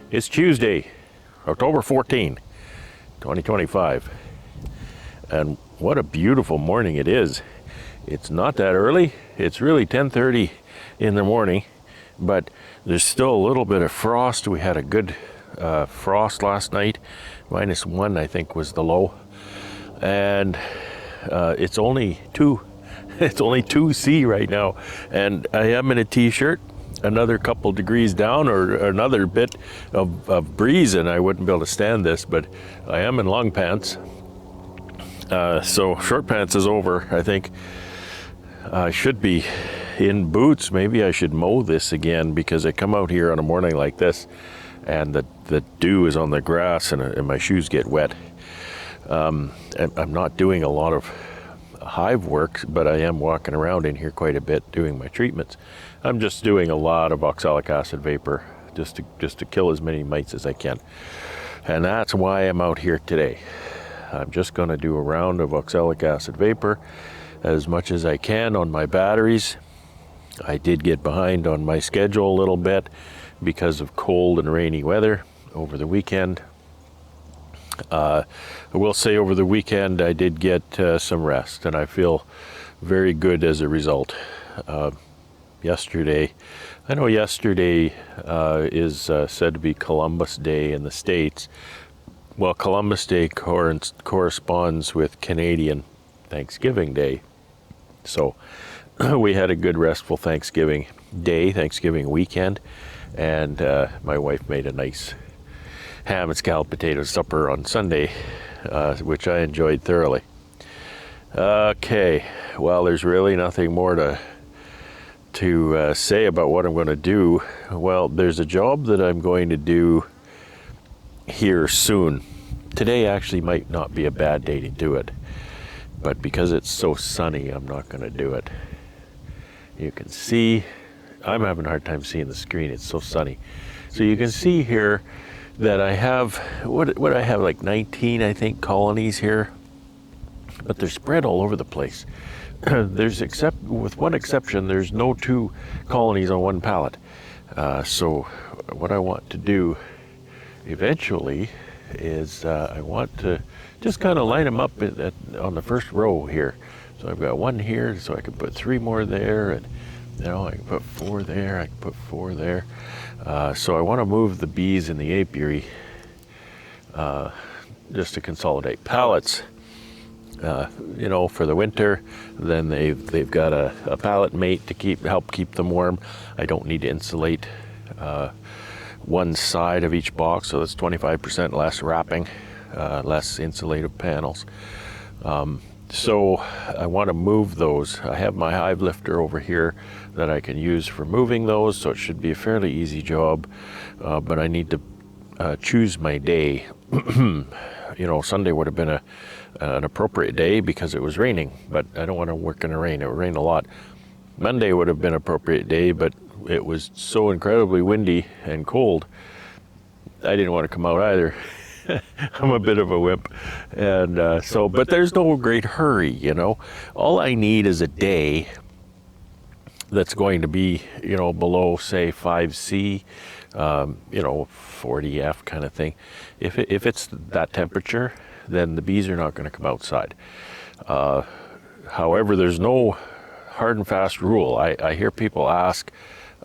It's Tuesday, October 14, 2025. And what a beautiful morning it is. It's not that early. It's really 10:30 in the morning, but there's still a little bit of frost. We had a good frost last night. -1, I think, was the low. And it's only 2C right now. And I am in a t-shirt. Another couple degrees down, or another bit of breeze, and I wouldn't be able to stand this, but I am in long pants. So short pants is over. I think I should be in boots. Maybe I should mow this again, because I come out here on a morning like this and the dew is on the grass and my shoes get wet. And I'm not doing a lot of hive work, but I am walking around in here quite a bit doing my treatments. I'm just doing a lot of oxalic acid vapor just to kill as many mites as I can. And that's why I'm out here today. I'm just going to do a round of oxalic acid vapor as much as I can on my batteries. I did get behind on my schedule a little bit because of cold and rainy weather over the weekend. I will say over the weekend I did get some rest, and I feel very good as a result. Yesterday is said to be Columbus Day in the States. Well, Columbus Day corresponds with Canadian Thanksgiving Day. So we had a good restful Thanksgiving Day, Thanksgiving weekend, and my wife made a nice ham and scalloped potato supper on Sunday, which I enjoyed thoroughly. Okay, well, there's really nothing more to say about what I'm going to do. Well, there's a job that I'm going to do here soon. Today actually might not be a bad day to do it, but because it's so sunny, I'm not going to do it. You can see, I'm having a hard time seeing the screen, it's so sunny. So you can see here that I have, what I have, like 19, I think, colonies here, but they're spread all over the place. With one exception, there's no 2 colonies on one pallet. So what I want to do eventually is I want to just kind of line them up on the first row here. So I've got 1 here, so I can put 3 more there, and I can put 4 there, I can put 4 there. So I want to move the bees in the apiary just to consolidate pallets. For the winter. Then they've got a pallet mate to help keep them warm. I don't need to insulate one side of each box, so that's 25% less wrapping, less insulative panels. So I want to move those. I have my hive lifter over here that I can use for moving those, so it should be a fairly easy job, but I need to choose my day. Sunday would have been an appropriate day because it was raining, but I don't want to work in the rain. It would rain a lot. Monday would have been an appropriate day, but it was so incredibly windy and cold, I didn't want to come out either. I'm a bit of a wimp. And but there's no great hurry, All I need is a day that's going to be, below, say, 5C, 40F kind of thing. If it's that temperature, then the bees are not going to come outside. However, there's no hard and fast rule. I hear people ask,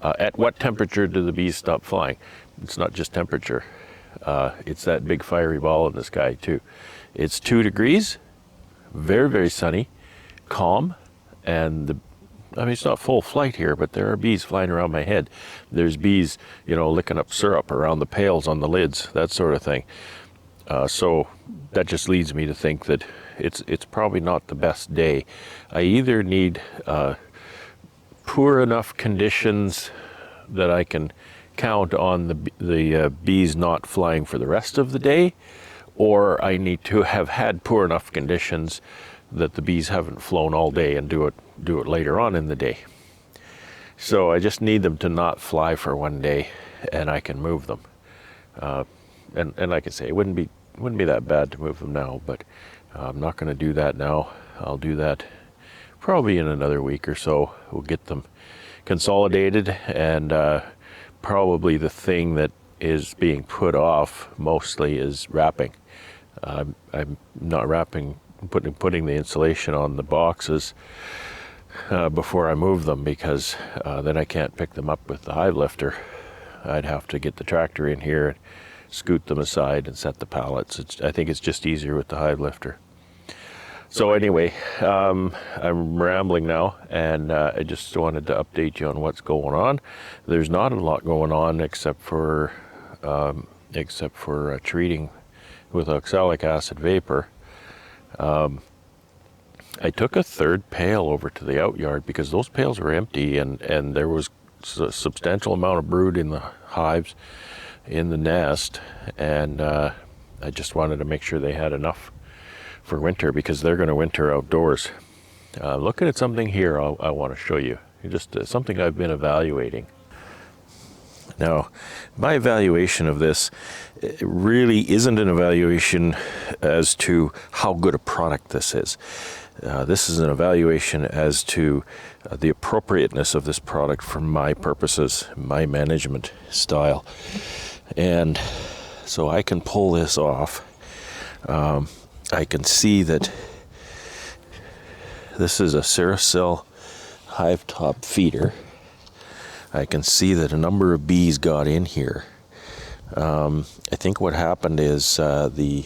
at what temperature do the bees stop flying? It's not just temperature. It's that big fiery ball in the sky too. It's 2 degrees, very, very sunny, calm, and it's not full flight here, but there are bees flying around my head. There's bees, licking up syrup around the pails on the lids, that sort of thing. So that just leads me to think that it's probably not the best day. I either need poor enough conditions that I can count on the bees not flying for the rest of the day, or I need to have had poor enough conditions that the bees haven't flown all day and do it later on in the day. So I just need them to not fly for 1 day, and I can move them. And like I say, it wouldn't be that bad to move them now, but I'm not going to do that now. I'll do that probably in another week or so. We'll get them consolidated, and probably the thing that is being put off mostly is wrapping. I'm not wrapping, putting the insulation on the boxes before I move them, because then I can't pick them up with the hive lifter. I'd have to get the tractor in here and scoot them aside and set the pallets. I think it's just easier with the hive lifter. So anyway, I'm rambling now, and I just wanted to update you on what's going on. There's not a lot going on except for treating with oxalic acid vapor. I took a third pail over to the outyard because those pails were empty, and there was a substantial amount of brood in the hives in the nest, and I just wanted to make sure they had enough for winter, because they're going to winter outdoors. Looking at something here I want to show you. Just something I've been evaluating. Now, my evaluation of this really isn't an evaluation as to how good a product this is. This is an evaluation as to the appropriateness of this product for my purposes, my management style. And so I can pull this off. I can see that this is a Ceracell hive-top feeder. I can see that a number of bees got in here. I think what happened is the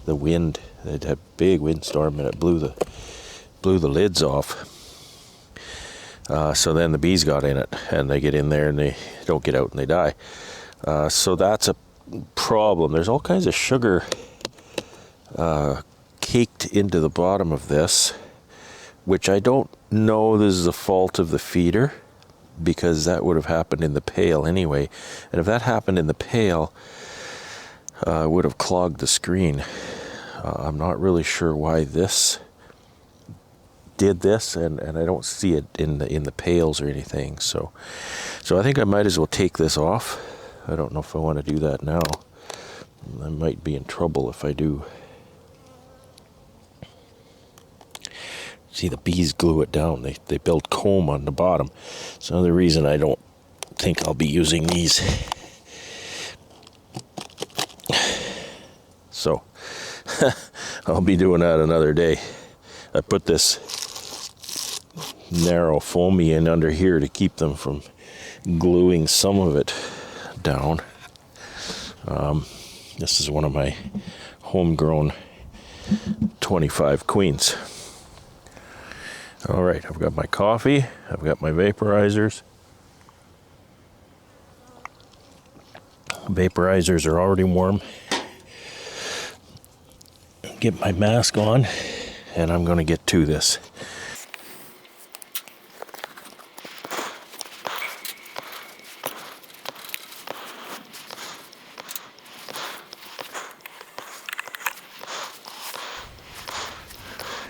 wind, it had a big windstorm, and it blew the lids off. So then the bees got in it, and they get in there and they don't get out and they die. So that's a problem. There's all kinds of sugar caked into the bottom of this, which I don't know this is the fault of the feeder, because that would have happened in the pail anyway. And if that happened in the pail, it would have clogged the screen. I'm not really sure why this did this, and I don't see it in the pails or anything. So I think I might as well take this off. I don't know if I want to do that now. I might be in trouble if I do. See, the bees glue it down. They build comb on the bottom. It's another reason I don't think I'll be using these. So I'll be doing that another day. I put this narrow foamy in under here to keep them from gluing some of it down. This is one of my homegrown 25 queens. All right, I've got my coffee, I've got my vaporizers. Vaporizers are already warm. Get my mask on, and I'm going to get to this.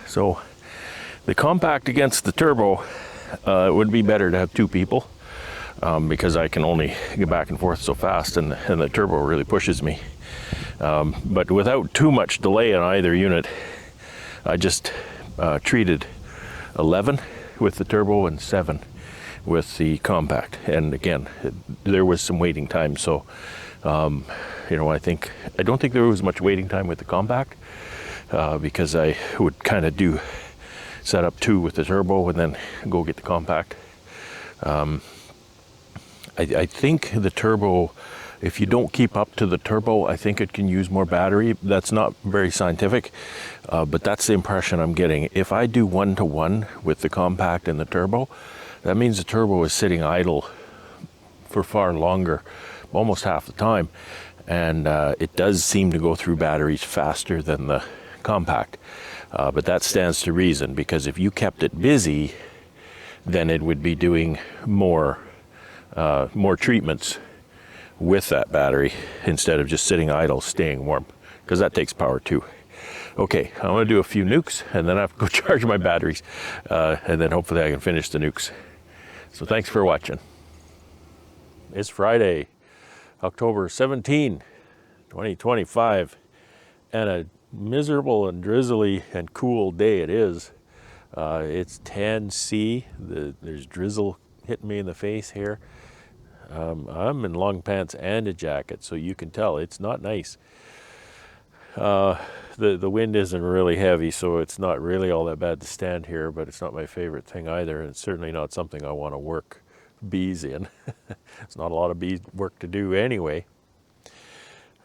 So the compact against the turbo, it would be better to have two people, because I can only get back and forth so fast, and the turbo really pushes me. But without too much delay on either unit, I just treated 11 with the turbo and 7 with the compact. And again, there was some waiting time. So, I don't think there was much waiting time with the compact, because I would kind of set up 2 with the turbo and then go get the compact. I think the turbo, if you don't keep up to the turbo, I think it can use more battery. That's not very scientific, but that's the impression I'm getting. If I do 1-to-1 with the compact and the turbo, that means the turbo is sitting idle for far longer, almost half the time. And it does seem to go through batteries faster than the compact. But that stands to reason, because if you kept it busy, then it would be doing more treatments with that battery instead of just sitting idle, staying warm, because that takes power too. Okay, I'm going to do a few nukes, and then I have to go charge my batteries, and then hopefully I can finish the nukes. So thanks for watching. It's Friday, October 17, 2025, and a miserable and drizzly and cool day it is. It's 10°C. There's drizzle hitting me in the face here. I'm in long pants and a jacket, so you can tell it's not nice. The wind isn't really heavy, so it's not really all that bad to stand here, but it's not my favorite thing either. And it's certainly not something I want to work bees in. It's not a lot of bee work to do anyway.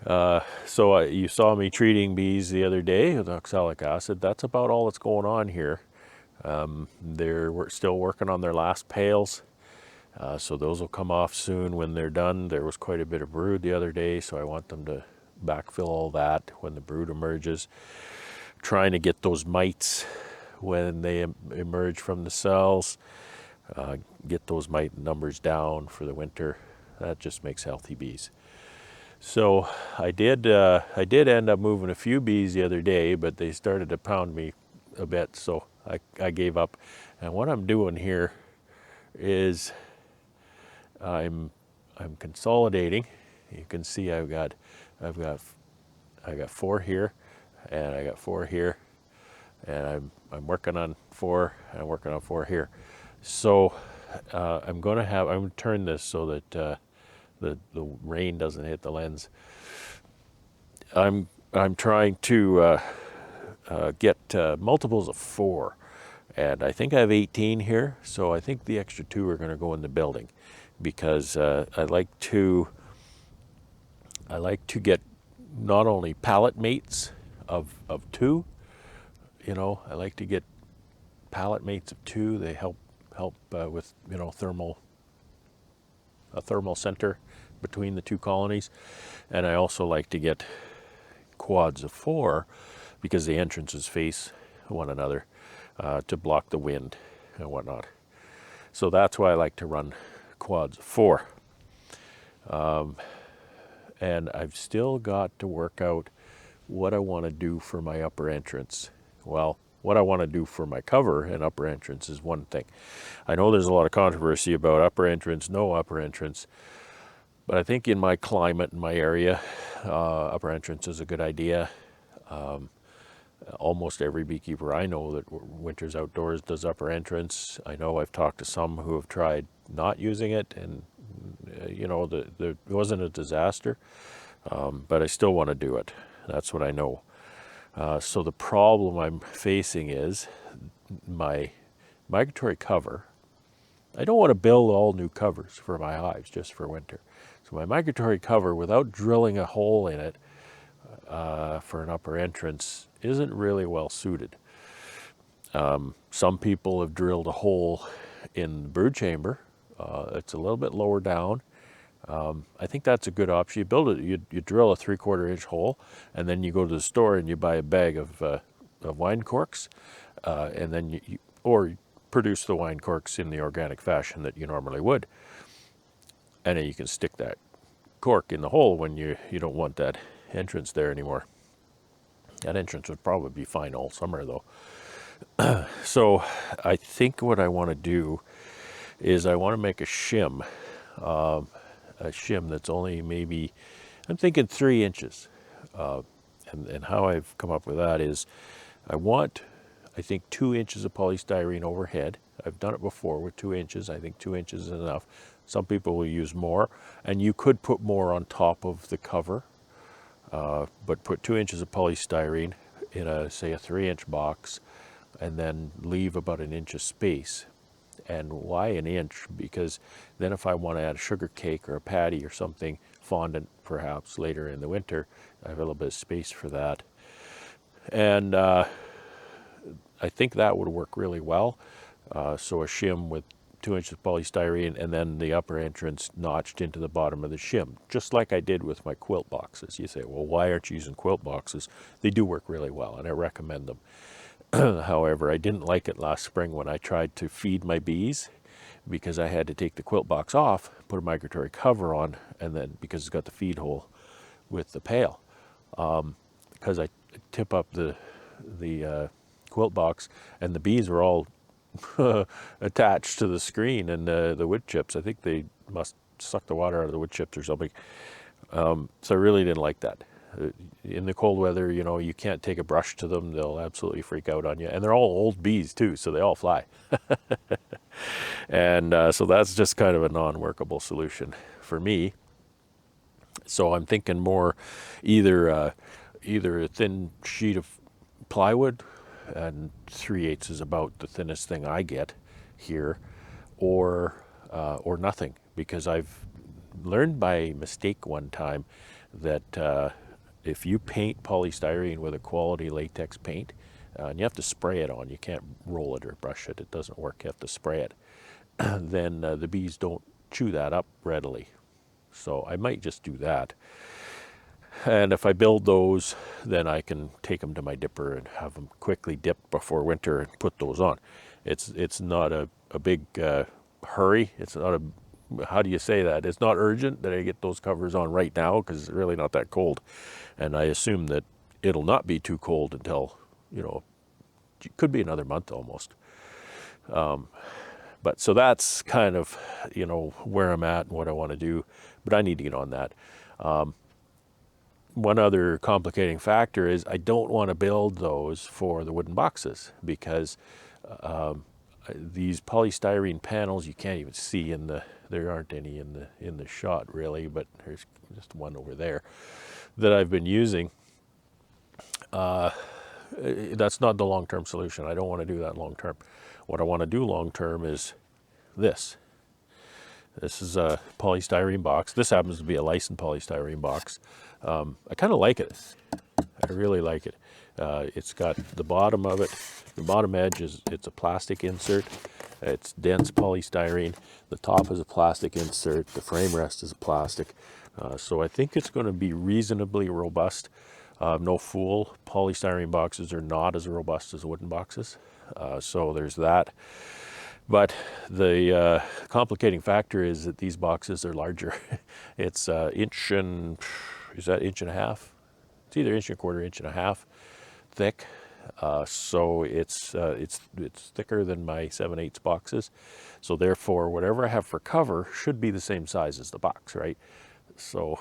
So you saw me treating bees the other day with oxalic acid. That's about all that's going on here. They're still working on their last pails. So those will come off soon when they're done. There was quite a bit of brood the other day, so I want them to backfill all that when the brood emerges. Trying to get those mites when they emerge from the cells, get those mite numbers down for the winter. That just makes healthy bees. So I did end up moving a few bees the other day, but they started to pound me a bit, so I gave up. And what I'm doing here is I'm consolidating. You can see I've got 4 here, and I got 4 here, and I'm working on 4, and I'm working on 4 here. So I'm going to turn this so that the rain doesn't hit the lens. I'm trying to get multiples of 4, and I think I have 18 here. So I think the extra 2 are going to go in the building, because I like to get not only pallet mates of 2. You know, I like to get pallet mates of 2. They help with, you know, a thermal center between the 2 colonies. And I also like to get quads of 4, because the entrances face one another to block the wind and whatnot. So that's why I like to run quads of 4. And I've still got to work out what I want to do for my upper entrance. Well, what I want to do for my cover and upper entrance is one thing. I know there's a lot of controversy about upper entrance, no upper entrance, but I think in my climate, in my area, upper entrance is a good idea. Almost every beekeeper I know that winters outdoors does upper entrance. I know I've talked to some who have tried not using it, and you know, it wasn't a disaster, but I still want to do it. That's what I know. So the problem I'm facing is my migratory cover. I don't want to build all new covers for my hives just for winter. So my migratory cover, without drilling a hole in it for an upper entrance, isn't really well suited. Some people have drilled a hole in the brood chamber. It's a little bit lower down. I think that's a good option. You build it, you drill a 3/4 inch hole, and then you go to the store and you buy a bag of wine corks, and then you produce the wine corks in the organic fashion that you normally would. And then you can stick that cork in the hole when you don't want that entrance there anymore. That entrance would probably be fine all summer though. So I think what I want to do is I want to make a shim that's only maybe, I'm thinking 3 inches. And how I've come up with that is I think 2 inches of polystyrene overhead. I've done it before with 2 inches. I think 2 inches is enough. Some people will use more, and you could put more on top of the cover, but put 2 inches of polystyrene in say a 3-inch box, and then leave about 1 inch of space. And why 1 inch? Because then if I want to add a sugar cake or a patty or something, fondant perhaps later in the winter, I have a little bit of space for that. And I think that would work really well. So a shim with 2 inches of polystyrene, and then the upper entrance notched into the bottom of the shim, just like I did with my quilt boxes. You say, well, why aren't you using quilt boxes? They do work really well, and I recommend them. However, I didn't like it last spring when I tried to feed my bees, because I had to take the quilt box off, put a migratory cover on, and then because it's got the feed hole with the pail, because I tip up the quilt box and the bees were all attached to the screen and the wood chips. I think they must suck the water out of the wood chips or something. So I really didn't like that. In the cold weather, you know, you can't take a brush to them. They'll absolutely freak out on you. And they're all old bees too, so they all fly. And so that's just kind of a non-workable solution for me. So I'm thinking more either either a thin sheet of plywood, and 3/8 is about the thinnest thing I get here, or nothing, because I've learned by mistake one time that if you paint polystyrene with a quality latex paint, and you have to spray it on, you can't roll it or brush it, it doesn't work, you have to spray it, then the bees don't chew that up readily. So I might just do that. And if I build those, then I can take them to my dipper and have them quickly dipped before winter and put those on. It's not a big hurry. It's not a, how do you say that? It's not urgent that I get those covers on right now, because it's really not that cold. And I assume that it'll not be too cold until, you know, it could be another month almost. But so that's kind of, you know, where I'm at and what I want to do, but I need to get on that. One other complicating factor is I don't want to build those for the wooden boxes, because these polystyrene panels, you can't even see in the, there aren't any in the shot really, but there's just one over there that I've been using. That's not the long-term solution. I don't want to do that long-term. What I want to do long-term is this. This is a polystyrene box. This happens to be a licensed polystyrene box. I kind of like it. I really like it. It's got the bottom of it, the bottom edge it's a plastic insert. It's dense polystyrene. The top is a plastic insert. The frame rest is a plastic. So I think it's going to be reasonably robust. No fool, polystyrene boxes are not as robust as wooden boxes. So there's that. But the complicating factor is that these boxes are larger. It's inch and, is that inch and a half? It's either inch and a quarter, inch and a half thick. So it's thicker than my 7/8 boxes. So therefore, whatever I have for cover should be the same size as the box, right? So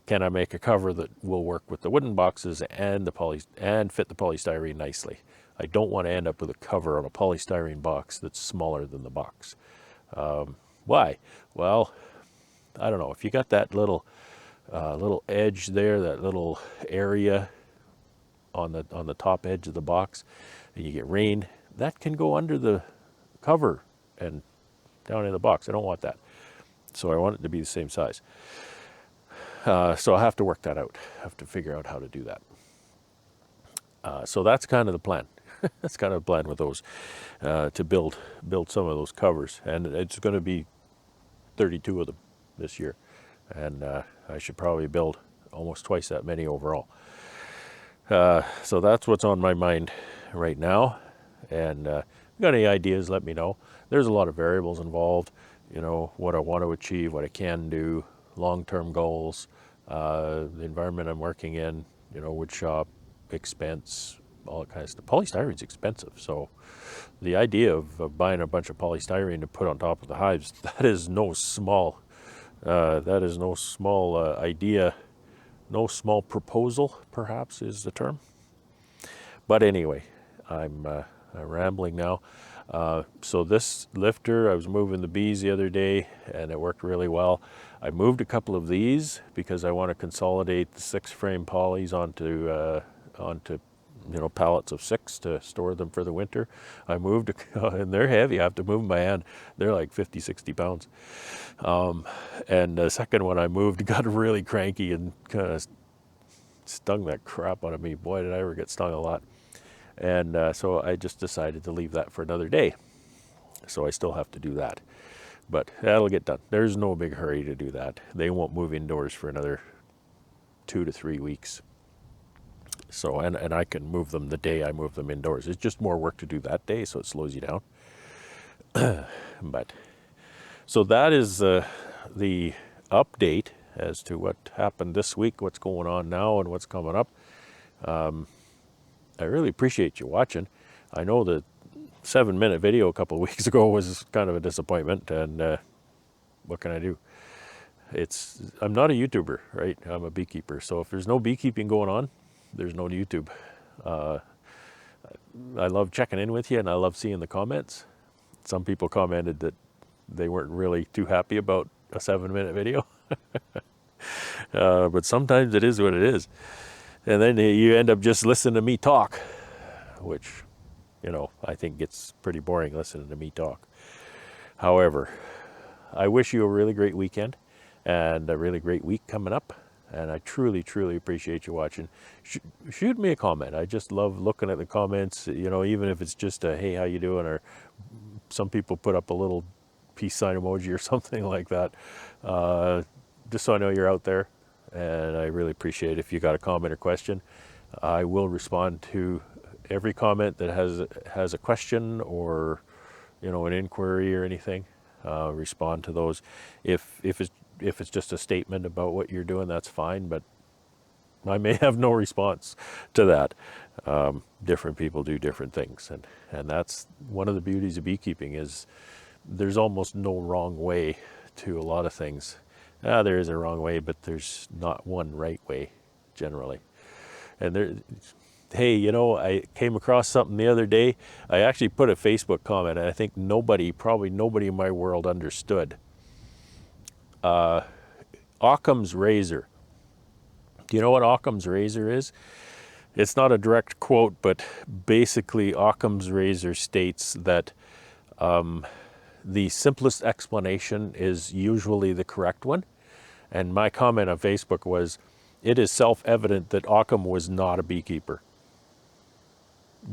can I make a cover that will work with the wooden boxes and and fit the polystyrene nicely? I don't want to end up with a cover on a polystyrene box that's smaller than the box. Why? Well, I don't know. If you got that little edge there, that little area on the top edge of the box, and you get rain, that can go under the cover and down in the box. I don't want that. So I want it to be the same size. So I have to work that out. I have to figure out how to do that. So that's kind of the plan. That's kind of the plan with those, to build some of those covers. And it's going to be 32 of them this year. And I should probably build almost twice that many overall. So that's what's on my mind right now. And if you got any ideas, let me know. There's a lot of variables involved. You know, what I want to achieve, what I can do, long-term goals, the environment I'm working in, you know, wood shop, expense, all that kind of stuff. Polystyrene's expensive, so the idea of buying a bunch of polystyrene to put on top of the hives, that is no small idea, no small proposal, perhaps is the term. But anyway, I'm rambling now. So this lifter, I was moving the bees the other day, and it worked really well. I moved a couple of these because I want to consolidate the 6-frame polys onto you know, pallets of 6 to store them for the winter. I moved, and they're heavy. I have to move them by hand. They're like 50, 60 pounds. And the second one I moved got really cranky and kind of stung that crap out of me. Boy, did I ever get stung a lot. And so I just decided to leave that for another day. So I still have to do that. But that'll get done. There's no big hurry to do that. They won't move indoors for another 2 to 3 weeks. So, and I can move them the day I move them indoors. It's just more work to do that day, so it slows you down. But, so that is the update as to what happened this week, what's going on now, and what's coming up. I really appreciate you watching. I know the 7-minute video a couple of weeks ago was kind of a disappointment, and what can I do? I'm not a YouTuber, right? I'm a beekeeper. So if there's no beekeeping going on, there's no YouTube. I love checking in with you, and I love seeing the comments. some people commented that they weren't really too happy about a 7-minute video. But sometimes it is what it is. And then you end up just listening to me talk, which, you know, I think gets pretty boring listening to me talk. However, I wish you a really great weekend and a really great week coming up. And I truly, truly appreciate you watching. Shoot me a comment. I just love looking at the comments, you know, even if it's just a, hey, how you doing? Or some people put up a little peace sign emoji or something like that. Just so I know you're out there. And I really appreciate it if you got a comment or question. I will respond to every comment that has a question or, you know, an inquiry or anything. Respond to those. If it's just a statement about what you're doing, that's fine, but I may have no response to that. Different people do different things, and that's one of the beauties of beekeeping is there's almost no wrong way to a lot of things. There is a wrong way, but there's not one right way generally. And hey, you know, I came across something the other day. I actually put a Facebook comment, and I think probably nobody in my world understood. Occam's razor. Do you know what Occam's razor is? It's not a direct quote, but basically Occam's razor states that the simplest explanation is usually the correct one. And my comment on Facebook was, it is self-evident that Occam was not a beekeeper.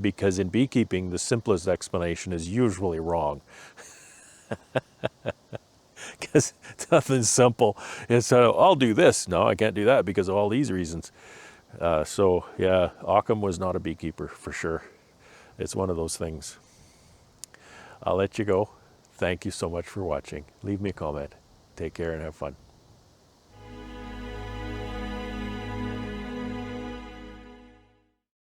Because in beekeeping, the simplest explanation is usually wrong. Because nothing's simple. It's, I'll do this. No, I can't do that because of all these reasons. So, yeah, Occam was not a beekeeper, for sure. It's one of those things. I'll let you go. Thank you so much for watching. Leave me a comment. Take care and have fun.